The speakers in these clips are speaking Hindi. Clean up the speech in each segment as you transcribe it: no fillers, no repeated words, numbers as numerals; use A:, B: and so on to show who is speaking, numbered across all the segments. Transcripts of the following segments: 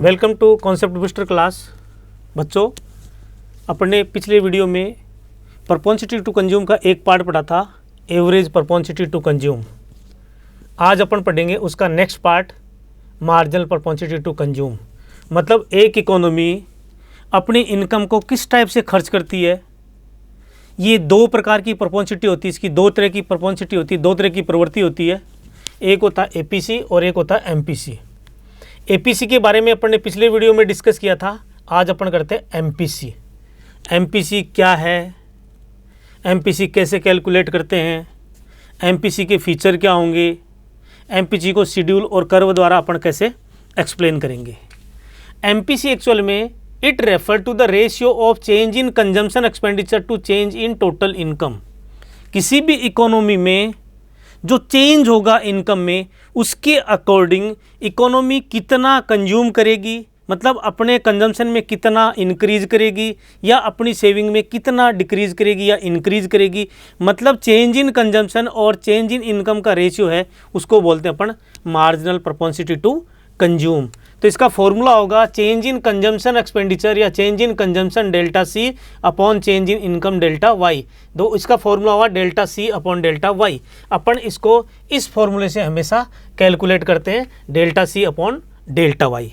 A: Welcome to concept booster class. बच्चों, अपने पिछले वीडियो में प्रोपेंसिटी टू कंज्यूम का एक पार्ट पढ़ा था, एवरेज प्रोपेंसिटी टू कंज्यूम। आज अपन पढ़ेंगे उसका next part, marginal propensity to consume. मतलब एक इकोनॉमी अपनी इनकम को किस टाइप से खर्च करती है। ये दो प्रकार की प्रोपेंसिटी होती है, इसकी दो तरह की प्रोपेंसिटी होती है, दो तरह की प्रवृत्ति होती है। एक होता है एपीसी और एक होता है एमपीसी। एपीसी के बारे में अपन ने पिछले वीडियो में डिस्कस किया था। आज अपन करते हैं एमपीसी। एमपीसी क्या है, एमपीसी कैसे कैलकुलेट करते हैं, एमपीसी के फीचर क्या होंगे, एमपीसी को शेड्यूल और कर्व द्वारा अपन कैसे एक्सप्लेन करेंगे। एमपीसी एक्चुअल में it refer to the ratio of change in consumption expenditure to change in total income. किसी भी इकोनॉमी में जो चेंज होगा इनकम में, उसके अकॉर्डिंग इकोनॉमी कितना कंज्यूम करेगी, मतलब अपने कंजम्पशन में कितना इंक्रीज करेगी या अपनी सेविंग में कितना डिक्रीज करेगी या इंक्रीज करेगी। मतलब चेंज इन कंजम्पशन और चेंज इन इनकम का रेशियो है, उसको बोलते हैं अपन मार्जिनल प्रोपेंसिटी टू कंज्यूम। तो इसका फॉर्मूला होगा चेंज इन कंजम्पशन एक्सपेंडिचर या change in consumption delta C upon change in income delta Y. तो इसका फॉर्मूला हुआ delta C upon delta Y. अपन इसको इस फॉर्मूले से हमेशा कैलकुलेट करते हैं, delta C upon delta Y.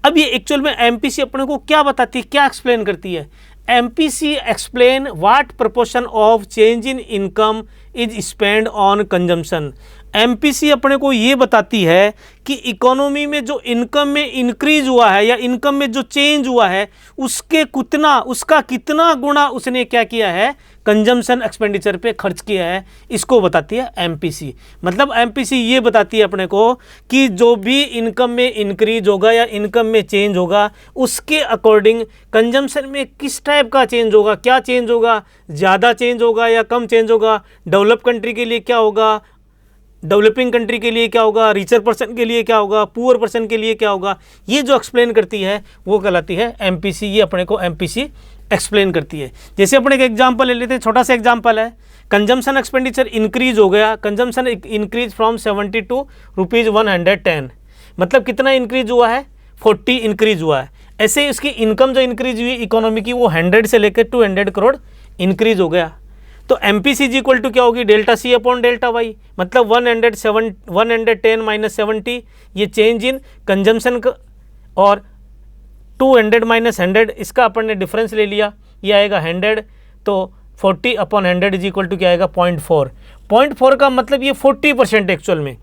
A: अब ये एक्चुअल में एमपीसी अपने को क्या बताती है, क्या एक्सप्लेन करती है। MPC explain what proportion of change in income is spend on consumption. MPC अपने को ये बताती है कि इकोनॉमी में जो इनकम में इंक्रीज हुआ है या इनकम में जो चेंज हुआ है, उसका कितना गुना उसने क्या किया है, कंजम्पशन एक्सपेंडिचर पे खर्च किया है। इसको बताती है एमपीसी। मतलब एमपीसी ये बताती है अपने को कि जो भी इनकम में इंक्रीज होगा या इनकम में चेंज होगा, उसके अकॉर्डिंग कंजम्पशन में किस टाइप का चेंज होगा, क्या चेंज होगा, ज़्यादा चेंज होगा या कम चेंज होगा, डेवलप कंट्री के लिए क्या होगा, डेवलपिंग कंट्री के लिए क्या होगा, रिचर पर्सन के लिए क्या होगा, पुअर पर्सन के लिए क्या होगा। ये जो एक्सप्लेन करती है वो कहलाती है एमपीसी। ये अपने को एमपीसी एक्सप्लेन करती है। जैसे अपने एक एग्जांपल ले लेते हैं, छोटा सा एग्जांपल है। कंजम्पशन एक्सपेंडिचर इंक्रीज हो गया, कंजम्पशन इंक्रीज फ्रॉम 70 टू ₹110। मतलब कितना इंक्रीज हुआ है, 40 इंक्रीज हुआ है। ऐसे इसकी इनकम जो इंक्रीज हुई इकोनॉमी की, वो 100 से लेकर 200 करोड़ इंक्रीज हो गया। तो एमपीसी इज इक्वल टू क्या होगी, delta C upon delta Y. मतलब 110 माइनस 70 ये चेंज इन कंजम्पशन और 200 माइनस 100 इसका अपन ने डिफरेंस ले लिया, ये आएगा 100। तो 40 अपॉन 100 इज इक्वल टू क्या आएगा, 0.4। 0.4 का मतलब ये 40% एक्चुअल में।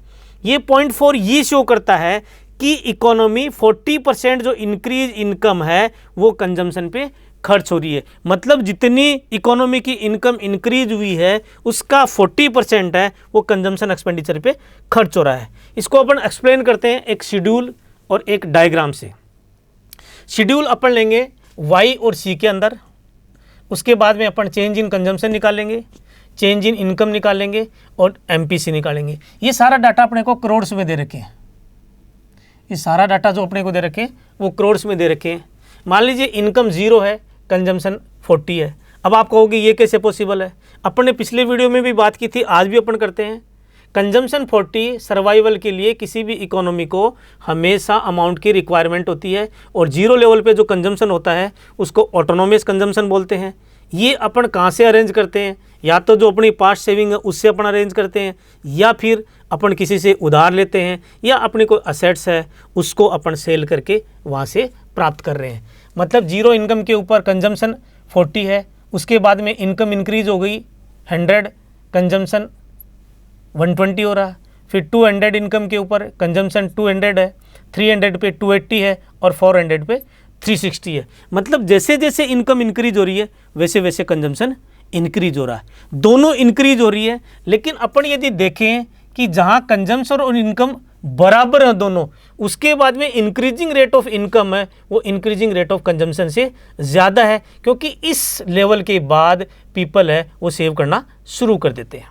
A: ये 0.4 ये शो करता है कि इकोनॉमी 40% जो इंक्रीज इनकम है वो कंजम्पशन पे खर्च हो रही है। मतलब जितनी इकोनॉमी की इनकम इंक्रीज हुई है उसका 40% है वो कंजम्पशन एक्सपेंडिचर पे खर्च हो रहा है। इसको अपन एक्सप्लेन करते हैं एक शेड्यूल और एक डायग्राम से। शेड्यूल अपन लेंगे वाई और सी के अंदर, उसके बाद में अपन चेंज इन कंजम्पशन निकालेंगे, चेंज इन इनकम निकालेंगे और एमपीसी निकालेंगे। ये सारा डाटा अपने को करोड़ में दे रखे हैं। ये सारा डाटा जो अपने को दे रखे हैं वो करोड़ में दे रखे हैं। मान लीजिए इनकम 0 है, कंजम्पशन 40 है। अब आप कहोगे ये कैसे पॉसिबल है। अपन ने पिछले वीडियो में भी बात की थी, आज भी अपन करते हैं। कंजम्पशन 40 सर्वाइवल के लिए किसी भी इकोनॉमी को हमेशा अमाउंट की रिक्वायरमेंट होती है, और 0 लेवल पे जो कंजम्पशन होता है उसको ऑटोनोमस कंजम्पशन बोलते हैं। ये अपन कहाँ से अरेंज करते हैं, या तो जो अपनी पास्ट सेविंग है उससे अपन अरेंज करते हैं, या फिर अपन किसी से उधार लेते हैं, या अपनी कोई असेट्स है उसको अपन सेल करके वहाँ से प्राप्त कर रहे हैं। मतलब 0 इनकम के ऊपर कंजम्पशन 40 है, उसके बाद में इनकम इंक्रीज हो गई 100, कंजम्पशन 120 हो रहा। फिर 200 इनकम के ऊपर कंजम्पशन 200 है, 300 पे 280 है और 400 पे 360 है। मतलब जैसे जैसे इनकम इंक्रीज हो रही है वैसे वैसे कंजम्पशन इंक्रीज हो रहा है। दोनों इंक्रीज हो रही है, लेकिन अपन यदि देखें कि जहाँ कंजम्पशन और इनकम बराबर है दोनों, उसके बाद में इंक्रीजिंग रेट ऑफ इनकम है वो इंक्रीजिंग रेट ऑफ कंजम्पशन से ज़्यादा है, क्योंकि इस लेवल के बाद पीपल है वो सेव करना शुरू कर देते हैं।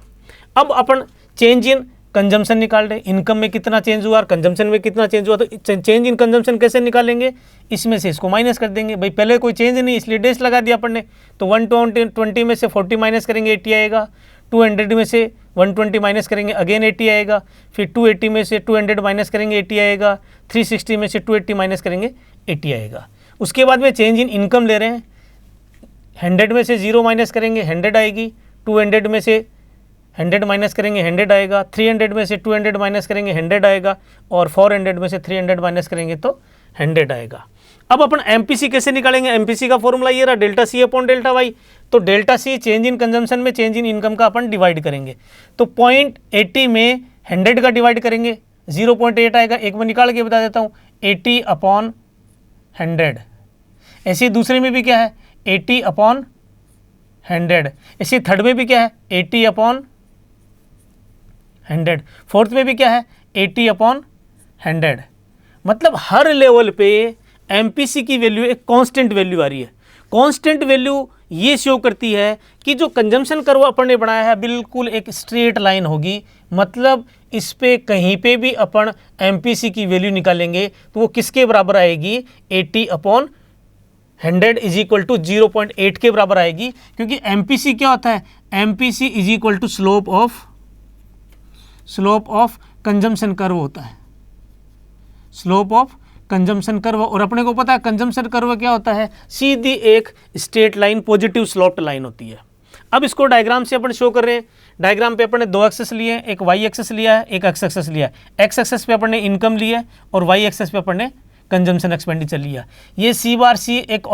A: अब अपन चेंज इन कंजम्पशन निकाल रहे हैं, इनकम में कितना चेंज हुआ और कंजम्पशन में कितना चेंज हुआ। तो चेंज इन कंजम्पशन कैसे निकालेंगे, इसमें से इसको माइनस कर देंगे। भाई पहले कोई चेंज नहीं इसलिए डैश लगा दिया अपन ने। तो 120 में से 40 माइनस करेंगे 80 आएगा, 200 में से 120 माइनस करेंगे अगेन 80 आएगा, फिर 280 में से 200 माइनस करेंगे 80 आएगा, 360 में से 280 माइनस करेंगे 80 आएगा। उसके बाद में चेंज इन इनकम ले रहे हैं, 100 में से 0 माइनस करेंगे 100 आएगी, 200 में से 100 माइनस करेंगे 100 आएगा, 300 में से 200 माइनस करेंगे 100 आएगा, और 400 में से 300 माइनस करेंगे तो 100 आएगा। अब अपन एमपीसी कैसे निकालेंगे? एमपीसी का फॉर्मूला ये रहा delta C upon delta Y. तो delta C change in consumption में चेंज इन इनकम का अपन डिवाइड करेंगे। तो 0.80 में 100 का डिवाइड करेंगे 0.8 आएगा। एक में निकाल के बता देता हूँ, 80 अपॉन 100। ऐसे ही दूसरे में भी क्या है, 80 अपॉन 100। ऐसे थर्ड में भी क्या है, 80 अपॉन 100। फोर्थ में भी क्या है, 80 अपॉन 100। मतलब हर लेवल पे एमपीसी की वैल्यू एक कांस्टेंट वैल्यू आ रही है। कांस्टेंट वैल्यू ये शो करती है कि जो कंजम्पशन कर्व अपन ने बनाया है बिल्कुल एक स्ट्रेट लाइन होगी। मतलब इस पे कहीं पे भी अपन एमपीसी की वैल्यू निकालेंगे तो वो किसके बराबर आएगी, 80 अपॉन 100 इज इक्वल टू 0.8 के बराबर आएगी। क्योंकि एमपीसी क्या होता है, MPC is equal to slope of consumption curve होता है, स्लोप ऑफ कंजम्पशन कर्व। और अपने को पता है कंजम्पशन कर्व क्या होता है, सीधी एक straight line positive sloped line होती है। अब इसको डायग्राम से अपन शो कर रहे हैं। डायग्राम पे अपन ने 2 एक्सेस लिए हैं, एक वाई एक्सेस लिया है, एक एक्स एक्सेस लिया है। एक्स एक्सेस पे अपन ने इनकम लिया है और वाई एक्सेस पे अपन ने कंजम्पशन एक्सपेंडिचर लिया। ये सी बार सी एक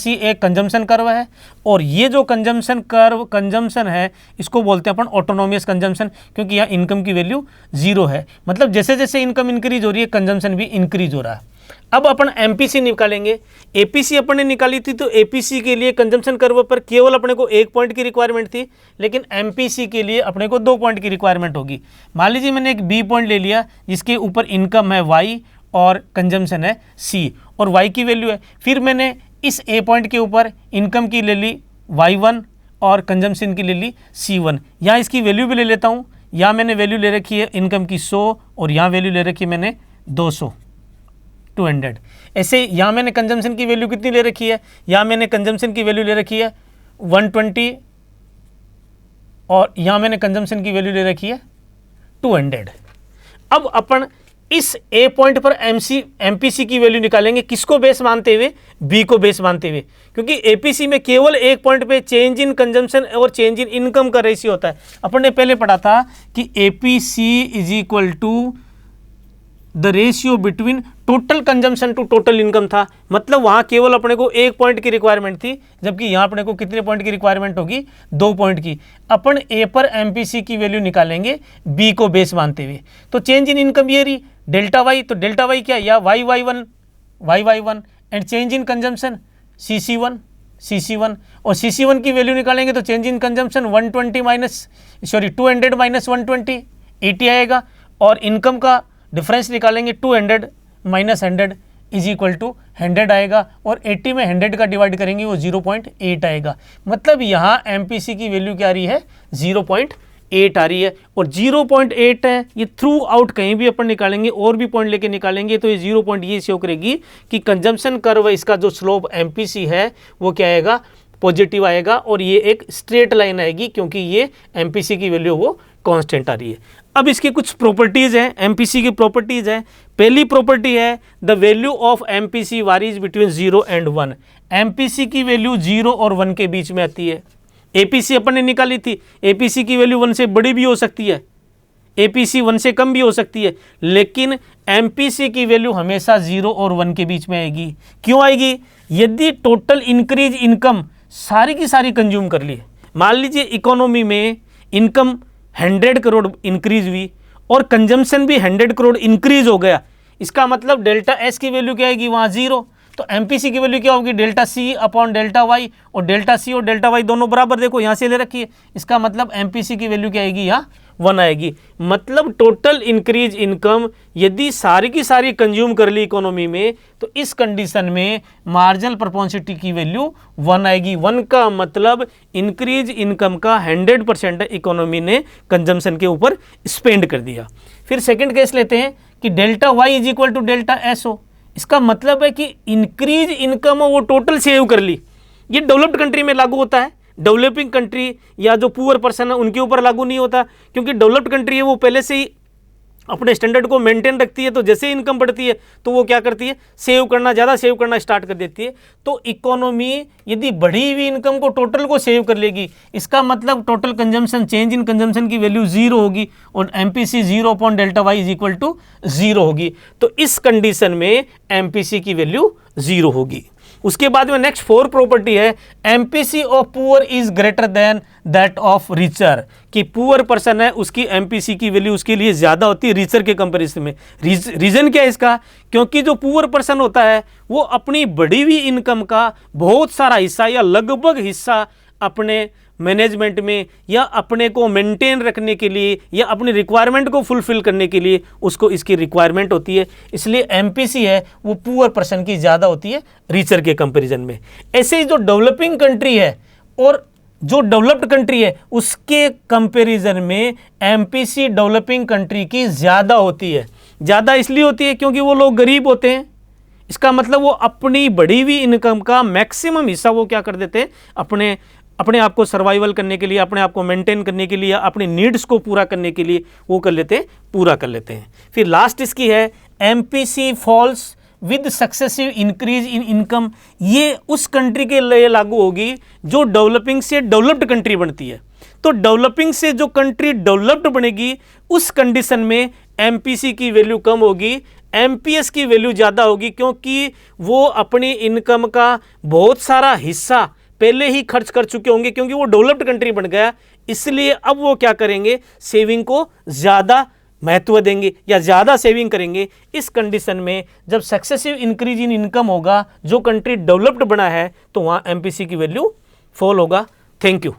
A: एक कंजम्पशन कर्व है, और ये जो कंजम्पशन कर्व कंजम्पशन है इसको बोलते हैं अपन ऑटोनोमियस कंजम्पशन, क्योंकि यहाँ इनकम की वैल्यू 0 है। मतलब जैसे जैसे इनकम इंक्रीज हो रही है कंजम्पशन भी इंक्रीज हो रहा है। अब अपन एमपीसी निकालेंगे। एपीसी अपन ने निकाली थी, तो एपीसी के लिए कंजम्पशन कर्व पर केवल अपने को 1 पॉइंट की रिक्वायरमेंट थी, लेकिन एमपीसी के लिए अपने को 2 पॉइंट की रिक्वायरमेंट होगी। मान लीजिए मैंने एक बी पॉइंट ले लिया जिसके ऊपर इनकम है वाई और कंजम्पशन है सी, और y की वैल्यू है। फिर मैंने इस ए पॉइंट के ऊपर इनकम की ले ली y1 और कंजम्पशन की ले ली c1। यहाँ इसकी वैल्यू भी ले लेता हूँ। यहाँ मैंने वैल्यू ले रखी है इनकम की 100, और यहाँ वैल्यू ले रखी है मैंने 200। ऐसे यहाँ मैंने कंजम्पशन की वैल्यू कितनी ले रखी है, यहाँ मैंने कंजम्पशन की वैल्यू ले रखी है 120, और यहाँ मैंने कंजम्पशन की वैल्यू ले रखी है 200। अब अपन इस ए पॉइंट पर एमपीसी की वैल्यू निकालेंगे, किसको बेस मानते हुए, बी को बेस मानते हुए, क्योंकि एपीसी में केवल एक पॉइंट पे चेंज इन कंजम्पशन और चेंज इन इनकम का रेशियो होता है। अपन ने पहले पढ़ा था कि APC is equal to the ratio between total consumption to total income था। मतलब वहाँ केवल अपने को 1 पॉइंट की रिक्वायरमेंट थी, जबकि यहाँ अपने को कितने पॉइंट की रिक्वायरमेंट होगी, 2 पॉइंट की। अपन ए पर एमपीसी की वैल्यू निकालेंगे बी को बेस मानते हुए। तो चेंज इन इनकम ये रही डेल्टा वाई, तो डेल्टा वाई क्या, या Y Y one and change in consumption C C one, और सी सी वन की वैल्यू निकालेंगे तो चेंज इन कंजम्पशन 200 माइनस 120 80 आएगा, और इनकम का डिफरेंस निकालेंगे 200 माइनस 100 इज इक्वल टू 100 आएगा, और 80 में 100 का डिवाइड करेंगे वो 0.8 आएगा। मतलब यहाँ एमपीसी की वैल्यू क्या आ रही है, 0.8 आ रही है। और 0.8 है ये थ्रू आउट कहीं भी अपन निकालेंगे और भी पॉइंट लेके निकालेंगे तो ये 0 पॉइंट ये शो करेगी कि कंजम्पशन कर्व इसका जो स्लोप एमपीसी है वो क्या आएगा, पॉजिटिव आएगा, और ये एक स्ट्रेट लाइन आएगी क्योंकि ये एमपीसी की वैल्यू वो कांस्टेंट आ रही है। अब इसकी कुछ प्रॉपर्टीज़ हैं, एमपीसी की प्रॉपर्टीज़ हैं। पहली प्रॉपर्टी है the value of MPC varies between 0 and 1। MPC की वैल्यू 0 और 1 के बीच में आती है। एपीसी अपन ने निकाली थी, एपीसी की वैल्यू 1 से बड़ी भी हो सकती है, एपीसी 1 से कम भी हो सकती है, लेकिन एमपीसी की वैल्यू हमेशा 0 और 1 के बीच में आएगी। क्यों आएगी, यदि टोटल इंक्रीज इनकम सारी की सारी कंज्यूम कर ली। मान लीजिए इकोनॉमी में इनकम 100 करोड़ इंक्रीज हुई और कंजम्पशन भी 100 करोड़ इंक्रीज हो गया, इसका मतलब डेल्टा एस की वैल्यू क्या आएगी, वहाँ 0। तो एमपीसी की वैल्यू क्या होगी, delta C upon delta Y, और डेल्टा सी और डेल्टा वाई दोनों बराबर देखो यहाँ से ले रखी है, इसका मतलब एमपीसी की वैल्यू क्या आएगी, यहाँ 1 आएगी। मतलब टोटल इंक्रीज इनकम यदि सारी की सारी कंज्यूम कर ली इकोनॉमी में तो इस कंडीशन में मार्जिनल प्रोपोर्शनलिटी की वैल्यू 1 आएगी। 1 का मतलब इंक्रीज इनकम का 100% इकोनॉमी ने कंजम्पशन के ऊपर स्पेंड कर दिया। फिर सेकेंड केस लेते हैं कि delta Y is equal to delta S हो। इसका मतलब है कि इंक्रीज इनकम वो टोटल सेव कर ली। ये डेवलप्ड कंट्री में लागू होता है, डेवलपिंग कंट्री या जो पुअर पर्सन है उनके ऊपर लागू नहीं होता, क्योंकि डेवलप्ड कंट्री है वो पहले से ही अपने स्टैंडर्ड को मेंटेन रखती है, तो जैसे इनकम बढ़ती है तो वो क्या करती है, सेव करना, ज़्यादा सेव करना स्टार्ट कर देती है। तो इकोनॉमी यदि बढ़ी हुई इनकम को टोटल को सेव कर लेगी, इसका मतलब total consumption, change in consumption की वैल्यू 0 होगी और MPC 0 upon delta Y is equal to 0 होगी। तो इस कंडीशन में MPC की वैल्यू 0 होगी। उसके बाद में नेक्स्ट 4 प्रॉपर्टी है, MPC of poor is greater than that of richer, कि पुअर पर्सन है उसकी MPC की वैल्यू उसके लिए ज्यादा होती है रिचर के कंपैरिजन में। रीजन क्या है इसका, क्योंकि जो पुअर पर्सन होता है वो अपनी बढ़ी हुई इनकम का बहुत सारा हिस्सा या लगभग हिस्सा अपने मैनेजमेंट में या अपने को मेंटेन रखने के लिए या अपनी रिक्वायरमेंट को फुलफिल करने के लिए उसको इसकी रिक्वायरमेंट होती है, इसलिए MPC है वो पुअर पर्सन की ज़्यादा होती है रिचर के कंपैरिजन में। ऐसे ही जो डेवलपिंग कंट्री है और जो डेवलप्ड कंट्री है उसके कंपैरिजन में MPC डेवलपिंग कंट्री की ज़्यादा होती है। ज़्यादा इसलिए होती है क्योंकि वो लोग गरीब होते हैं, इसका मतलब वो अपनी बढ़ी हुई इनकम का मैक्सिमम हिस्सा वो क्या कर देते हैं, अपने आप को सर्वाइवल करने के लिए, अपने आप को मेंटेन करने के लिए, अपनी नीड्स को पूरा करने के लिए वो कर लेते हैं, पूरा कर लेते हैं। फिर लास्ट इसकी है MPC falls with successive increase in income. ये उस कंट्री के लिए लागू होगी जो डेवलपिंग से डेवलप्ड कंट्री बनती है। तो डेवलपिंग से जो कंट्री डेवलप्ड बनेगी उस कंडीशन में MPC की वैल्यू कम होगी, MPS की वैल्यू ज़्यादा होगी, क्योंकि वो अपनी इनकम का बहुत सारा हिस्सा पहले ही खर्च कर चुके होंगे, क्योंकि वो डेवलप्ड कंट्री बन गया। इसलिए अब वो क्या करेंगे, सेविंग को ज़्यादा महत्व देंगे या ज़्यादा सेविंग करेंगे। इस कंडीशन में जब सक्सेसिव इंक्रीज इन इनकम होगा, जो कंट्री डेवलप्ड बना है, तो वहाँ MPC की वैल्यू फॉल होगा। Thank you.